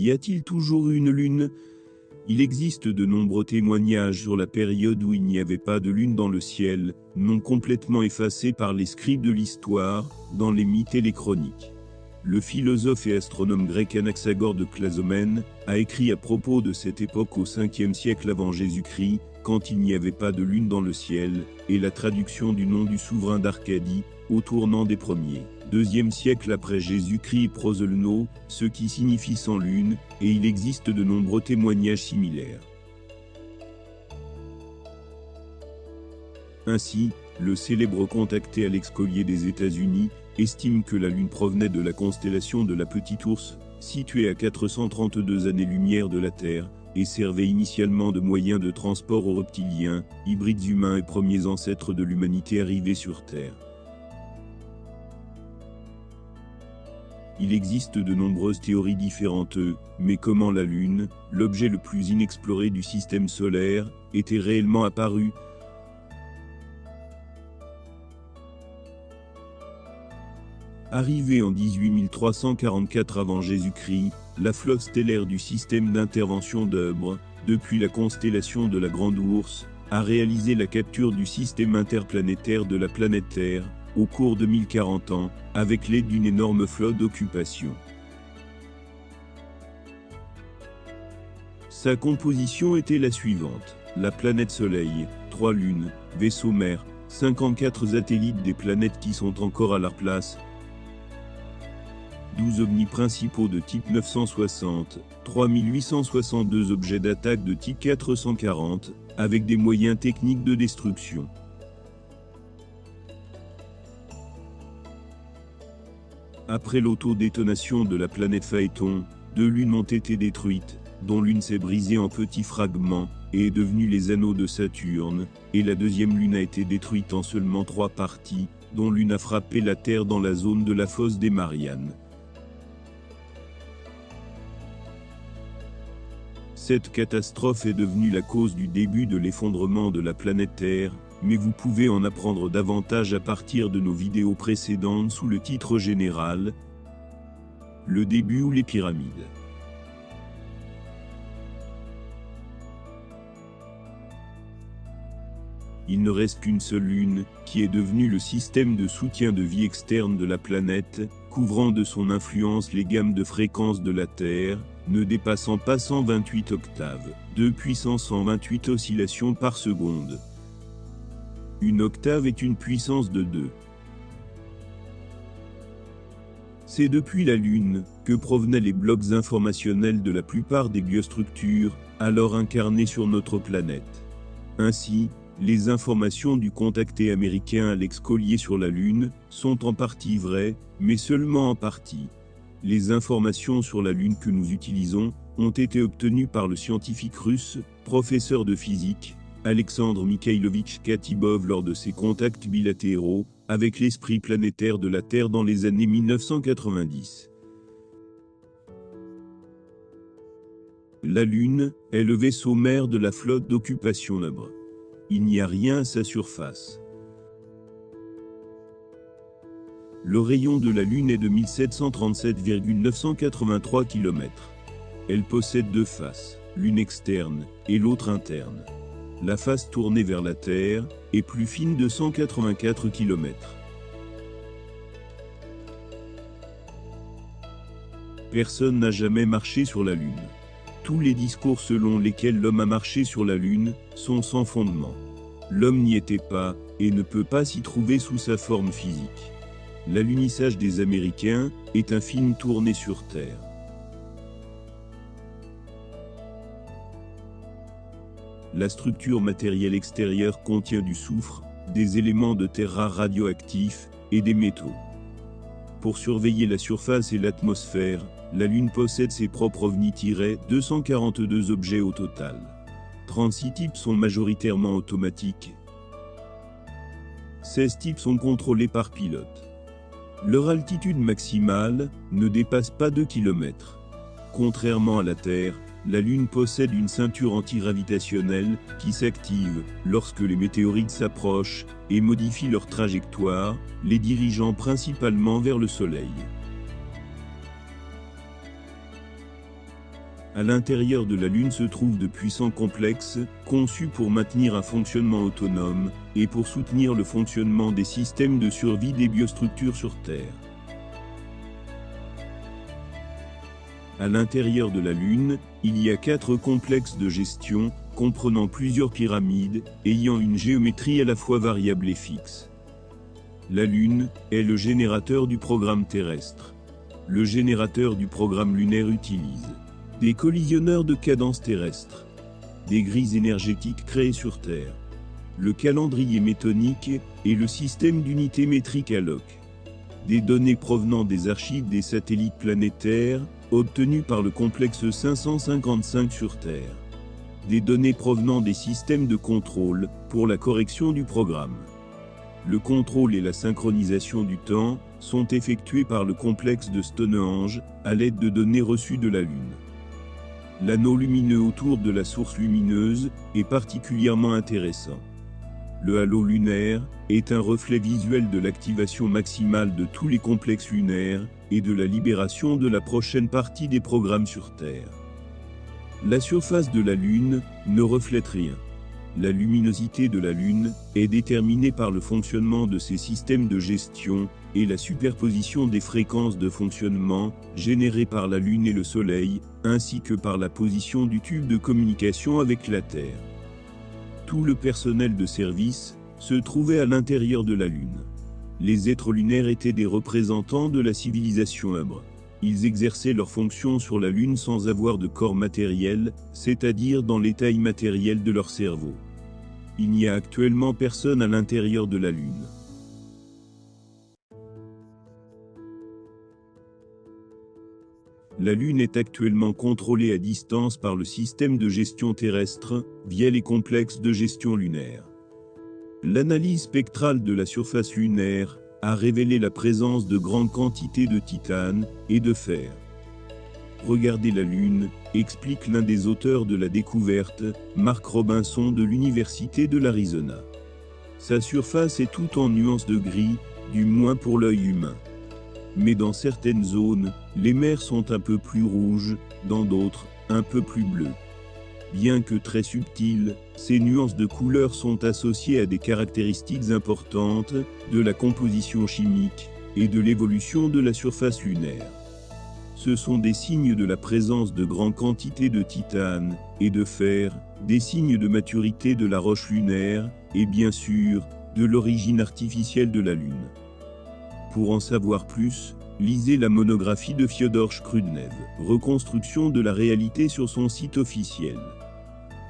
Y a-t-il toujours une lune? Il existe de nombreux témoignages sur la période où il n'y avait pas de lune dans le ciel, non complètement effacés par les scribes de l'histoire, dans les mythes et les chroniques. Le philosophe et astronome grec Anaxagore de Clazomène a écrit à propos de cette époque au 5e siècle avant Jésus-Christ, quand il n'y avait pas de lune dans le ciel, et la traduction du nom du souverain d'Arcadie, au tournant des 1er, 2e siècle après Jésus-Christ proselno, ce qui signifie sans lune, et il existe de nombreux témoignages similaires. Ainsi, le célèbre contacté Alex Collier des États-Unis estime que la Lune provenait de la constellation de la Petite Ourse, située à 432 années-lumière de la Terre, et servait initialement de moyen de transport aux reptiliens, hybrides humains et premiers ancêtres de l'humanité arrivés sur Terre. Il existe de nombreuses théories différentes, mais comment la Lune, l'objet le plus inexploré du système solaire, était réellement apparue? Arrivée en 18344 avant Jésus-Christ, la flotte stellaire du système d'intervention d'Œuvre, depuis la constellation de la Grande Ourse, a réalisé la capture du système interplanétaire de la planète Terre, au cours de 1040 ans, avec l'aide d'une énorme flotte d'occupation. Sa composition était la suivante: la planète Soleil, 3 lunes, vaisseaux mères, 54 satellites des planètes qui sont encore à leur place, 12 ovnis principaux de type 960, 3862 objets d'attaque de type 440, avec des moyens techniques de destruction. Après l'autodétonation de la planète Phaéton, 2 lunes ont été détruites, dont l'une s'est brisée en petits fragments, et est devenue les anneaux de Saturne, et la deuxième lune a été détruite en seulement 3 parties, dont l'une a frappé la Terre dans la zone de la fosse des Mariannes. Cette catastrophe est devenue la cause du début de l'effondrement de la planète Terre, mais vous pouvez en apprendre davantage à partir de nos vidéos précédentes sous le titre général « Le début ou les pyramides ». Il ne reste qu'une seule lune, qui est devenue le système de soutien de vie externe de la planète, couvrant de son influence les gammes de fréquences de la Terre, ne dépassant pas 128 octaves, 2 puissance 128 oscillations par seconde. Une octave est une puissance de 2. C'est depuis la Lune que provenaient les blocs informationnels de la plupart des biostructures, alors incarnées sur notre planète. Ainsi, les informations du contacté américain Alex Collier sur la Lune sont en partie vraies, mais seulement en partie. Les informations sur la Lune que nous utilisons ont été obtenues par le scientifique russe, professeur de physique, Alexandre Mikhailovitch Katibov lors de ses contacts bilatéraux avec l'esprit planétaire de la Terre dans les années 1990. La Lune est le vaisseau mère de la flotte d'occupation d'Œuvre. Il n'y a rien à sa surface. Le rayon de la Lune est de 1737,983 km. Elle possède 2 faces, l'une externe et l'autre interne. La face tournée vers la Terre est plus fine de 184 km. Personne n'a jamais marché sur la Lune. Tous les discours selon lesquels l'homme a marché sur la Lune sont sans fondement. L'homme n'y était pas et ne peut pas s'y trouver sous sa forme physique. L'alunissage des Américains est un film tourné sur Terre. La structure matérielle extérieure contient du soufre, des éléments de terre rares radioactifs et des métaux. Pour surveiller la surface et l'atmosphère, la Lune possède ses propres ovnis-242 objets au total. 36 types sont majoritairement automatiques. 16 types sont contrôlés par pilote. Leur altitude maximale ne dépasse pas 2 km. Contrairement à la Terre, la Lune possède une ceinture antigravitationnelle qui s'active lorsque les météorites s'approchent et modifient leur trajectoire, les dirigeant principalement vers le Soleil. À l'intérieur de la Lune se trouvent de puissants complexes, conçus pour maintenir un fonctionnement autonome, et pour soutenir le fonctionnement des systèmes de survie des biostructures sur Terre. À l'intérieur de la Lune, il y a 4 complexes de gestion, comprenant plusieurs pyramides, ayant une géométrie à la fois variable et fixe. La Lune est le générateur du programme terrestre. Le générateur du programme lunaire utilise des collisionneurs de cadence terrestre, des grilles énergétiques créées sur Terre, le calendrier métonique et le système d'unités métriques ALOC, des données provenant des archives des satellites planétaires, obtenues par le complexe 555 sur Terre, des données provenant des systèmes de contrôle pour la correction du programme. Le contrôle et la synchronisation du temps sont effectués par le complexe de Stonehenge à l'aide de données reçues de la Lune. L'anneau lumineux autour de la source lumineuse est particulièrement intéressant. Le halo lunaire est un reflet visuel de l'activation maximale de tous les complexes lunaires et de la libération de la prochaine partie des programmes sur Terre. La surface de la Lune ne reflète rien. La luminosité de la Lune est déterminée par le fonctionnement de ses systèmes de gestion et la superposition des fréquences de fonctionnement générées par la Lune et le Soleil, ainsi que par la position du tube de communication avec la Terre. Tout le personnel de service se trouvait à l'intérieur de la Lune. Les êtres lunaires étaient des représentants de la civilisation Ubre. Ils exerçaient leurs fonctions sur la Lune sans avoir de corps matériel, c'est-à-dire dans l'état immatériel de leur cerveau. Il n'y a actuellement personne à l'intérieur de la Lune. La Lune est actuellement contrôlée à distance par le système de gestion terrestre, via les complexes de gestion lunaire. L'analyse spectrale de la surface lunaire a révélé la présence de grandes quantités de titane et de fer. Regarder la Lune, explique l'un des auteurs de la découverte, Mark Robinson de l'Université de l'Arizona. Sa surface est toute en nuances de gris, du moins pour l'œil humain. Mais dans certaines zones, les mers sont un peu plus rouges, dans d'autres, un peu plus bleues. Bien que très subtiles, ces nuances de couleurs sont associées à des caractéristiques importantes de la composition chimique et de l'évolution de la surface lunaire. Ce sont des signes de la présence de grandes quantités de titane et de fer, des signes de maturité de la roche lunaire et bien sûr, de l'origine artificielle de la Lune. Pour en savoir plus, lisez la monographie de Fyodor Skrudnev, Reconstruction de la réalité sur son site officiel.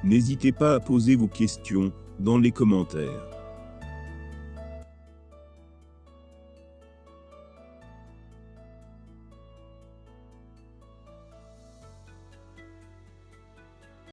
N'hésitez pas à poser vos questions dans les commentaires.